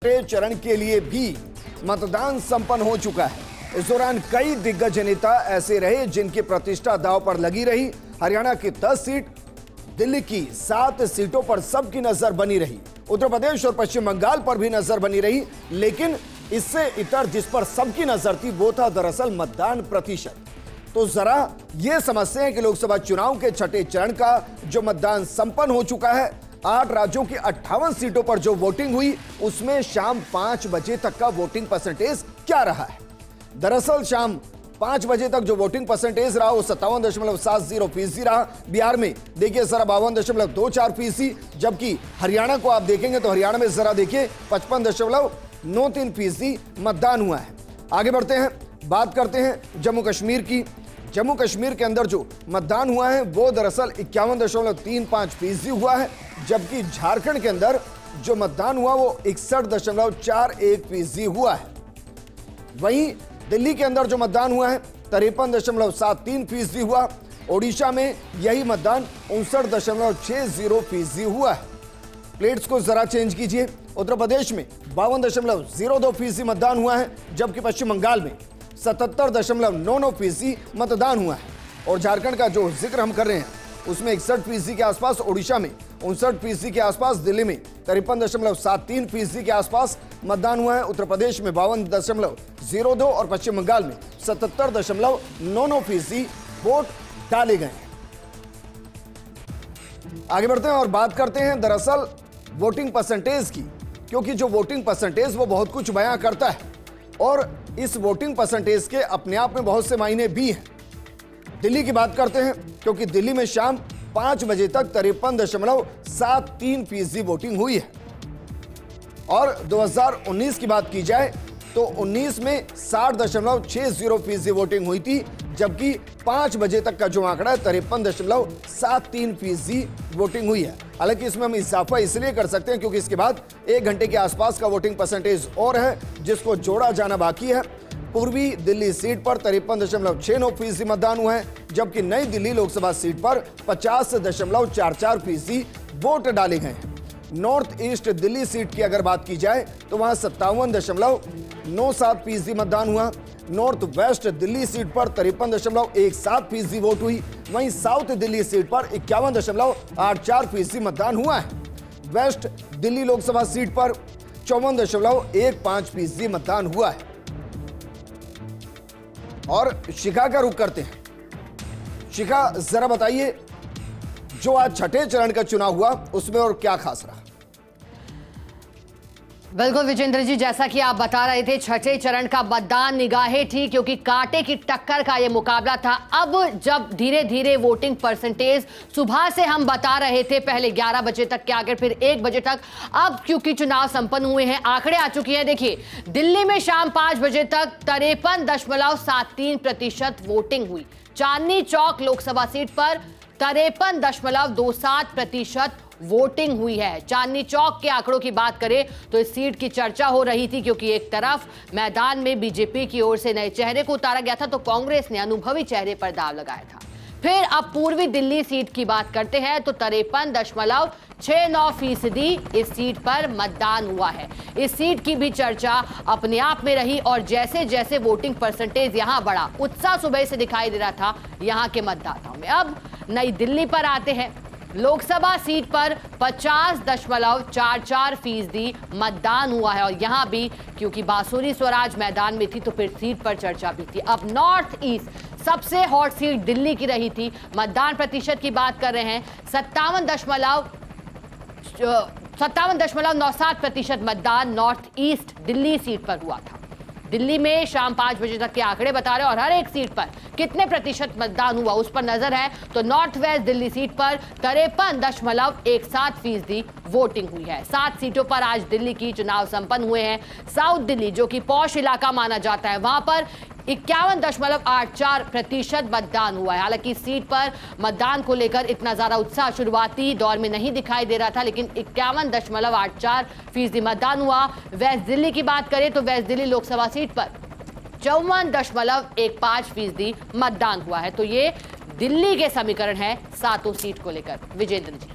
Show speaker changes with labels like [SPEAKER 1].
[SPEAKER 1] छठे चरण के लिए भी मतदान संपन्न हो चुका है। इस दौरान कई दिग्गज नेता ऐसे रहे जिनकी प्रतिष्ठा दांव पर लगी रही। हरियाणा की 10 सीट, दिल्ली की 7 सीटों पर सबकी नजर बनी रही। उत्तर प्रदेश और पश्चिम बंगाल पर भी नजर बनी रही, लेकिन इससे इतर जिस पर सबकी नजर थी वो था दरअसल मतदान प्रतिशत। तो जरा ये समझते हैं कि लोकसभा चुनाव के छठे चरण का जो मतदान संपन्न हो चुका है, 8 राज्यों की 58 सीटों पर जो वोटिंग हुई उसमें शाम 5 बजे तक का वोटिंग परसेंटेज क्या रहा है। दरअसल शाम 5 बजे तक जो वोटिंग परसेंटेज रहा वो 57.70% रहा। बिहार में देखिए जरा 52.24%, जबकि हरियाणा को आप देखेंगे तो हरियाणा में जरा देखिए 55.93% मतदान हुआ है। आगे बढ़ते हैं, बात करते हैं जम्मू कश्मीर की। जम्मू कश्मीर के अंदर जो मतदान हुआ है वो दरअसल 51.35% हुआ है, जबकि झारखंड के अंदर जो मतदान हुआ वो 61.41% हुआ है। वहीं दिल्ली के अंदर जो मतदान हुआ है 53.73% हुआ। ओडिशा में यही मतदान 59.60% हुआ है। प्लेट्स को जरा चेंज कीजिए। उत्तर प्रदेश में 52.02% मतदान हुआ है, जबकि पश्चिम बंगाल में 77.99% मतदान हुआ है। और झारखंड का जो जिक्र हम कर रहे हैं उसमें 61% के आसपास, ओडिशा में 59% के आसपास, दिल्ली में 53.73% के आसपास मतदान हुआ है। उत्तर प्रदेश में 52.02 और पश्चिम बंगाल में 77.99% वोट डाले गए हैं। आगे बढ़ते हैं और बात करते हैं दरअसल वोटिंग परसेंटेज की, क्योंकि जो वोटिंग परसेंटेज वो बहुत कुछ बयां करता है और इस वोटिंग परसेंटेज के अपने आप में बहुत से मायने भी हैं। दिल्ली की बात करते हैं, क्योंकि दिल्ली में शाम 5 बजे तक 53.73% वोटिंग हुई है। और 2019 की बात की जाए तो 19 में 60.60% वोटिंग हुई थी, जबकि 5 बजे तक का जो आंकड़ा है 53.73% वोटिंग हुई है। हालांकि इसमें हम इजाफा इसलिए कर सकते हैं क्योंकि इसके बाद 1 घंटे के आसपास का वोटिंग परसेंटेज और है जिसको जोड़ा जाना बाकी है। पूर्वी दिल्ली सीट पर 53.69% मतदान हुआ है, जबकि नई दिल्ली लोकसभा सीट पर 50.44% वोट डाले गए हैं। नॉर्थ ईस्ट दिल्ली सीट की अगर बात की जाए तो वहां 57.97% मतदान हुआ। नॉर्थ वेस्ट दिल्ली सीट पर 53.17% वोट हुई। वहीं साउथ दिल्ली सीट पर 51.84% मतदान हुआ है। वेस्ट दिल्ली लोकसभा सीट पर 54.15% मतदान हुआ है। और शिखा का रुख करते हैं। शिखा, जरा बताइए जो आज छठे चरण का चुनाव हुआ उसमें और क्या खास रहा।
[SPEAKER 2] बिल्कुल विजेंद्र जी, जैसा कि आप बता रहे थे छठे चरण का मतदान निगाहें थी, क्योंकि कांटे की टक्कर का यह मुकाबला था। अब जब धीरे धीरे वोटिंग परसेंटेज सुबह से हम बता रहे थे, पहले 11 बजे तक के आगे फिर 1 बजे तक, अब क्योंकि चुनाव संपन्न हुए हैं आंकड़े आ चुके हैं। देखिए दिल्ली में शाम 5 बजे तक 53.73% वोटिंग हुई। चांदनी चौक लोकसभा सीट पर 53.27% वोटिंग हुई है। चांदनी चौक के आंकड़ों की बात करें तो इस सीट की चर्चा हो रही थी, क्योंकि एक तरफ मैदान में बीजेपी की ओर से नए चेहरे को उतारा गया था तो कांग्रेस ने अनुभवी चेहरे पर दांव लगाया था। फिर अब पूर्वी दिल्ली सीट की बात करते हैं तो 53.69% इस सीट पर मतदान हुआ है। इस सीट की भी चर्चा अपने आप में रही और जैसे जैसे वोटिंग परसेंटेज यहां बढ़ा, उत्साह सुबह से दिखाई दे रहा था यहां के मतदाताओं में। अब नई दिल्ली पर आते हैं। लोकसभा सीट पर 50.44% मतदान हुआ है और यहां भी क्योंकि बांसुरी स्वराज मैदान में थी तो फिर सीट पर चर्चा भी थी। अब नॉर्थ ईस्ट सबसे हॉट सीट दिल्ली की रही थी। मतदान प्रतिशत की बात कर रहे हैं 57.97% मतदान नॉर्थ ईस्ट दिल्ली सीट पर हुआ था। दिल्ली में शाम 5 बजे तक के आंकड़े बता रहे हैं और हर एक सीट पर कितने प्रतिशत मतदान हुआ उस पर नजर है तो नॉर्थ वेस्ट दिल्ली सीट पर 53.17% वोटिंग हुई है। 7 सीटों पर आज दिल्ली की चुनाव संपन्न हुए हैं। साउथ दिल्ली जो कि पॉश इलाका माना जाता है, वहां पर 51.84% मतदान हुआ है। हालांकि इस सीट पर मतदान को लेकर इतना ज्यादा उत्साह शुरुआती दौर में नहीं दिखाई दे रहा था, लेकिन 51.84% मतदान हुआ। वेस्ट दिल्ली की बात करें तो वेस्ट दिल्ली लोकसभा सीट पर 54.15% मतदान हुआ है। तो ये दिल्ली के समीकरण है 7 सीट को लेकर। विजेंद्र जी।